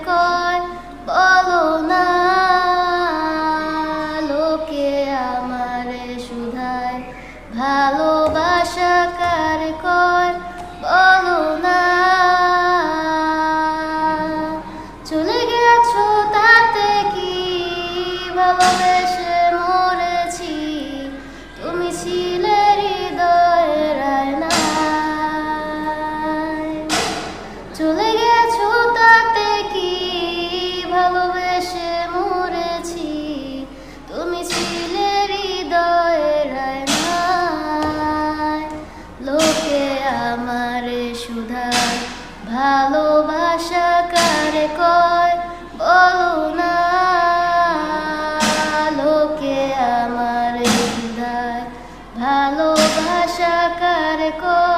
কয় বলো না, লোকে আমারে শুধায় ভালোবাসা কার কয় বলো না। চলে গেছো তাতে কি, ভালোবেসে মরেছি, তুমি ছিলে হৃদয়ের আয়নায়। চলে গেছো তাতে কি, ভালোবেসে মরেছি, তুমি ছিলে হৃদয়ের আয়নায়। লোকে আমারে শুধায় ভালোবাসা কারে কয় বলো না, লোকে আমারে শুধায় ভালোবাসা কারে কয়।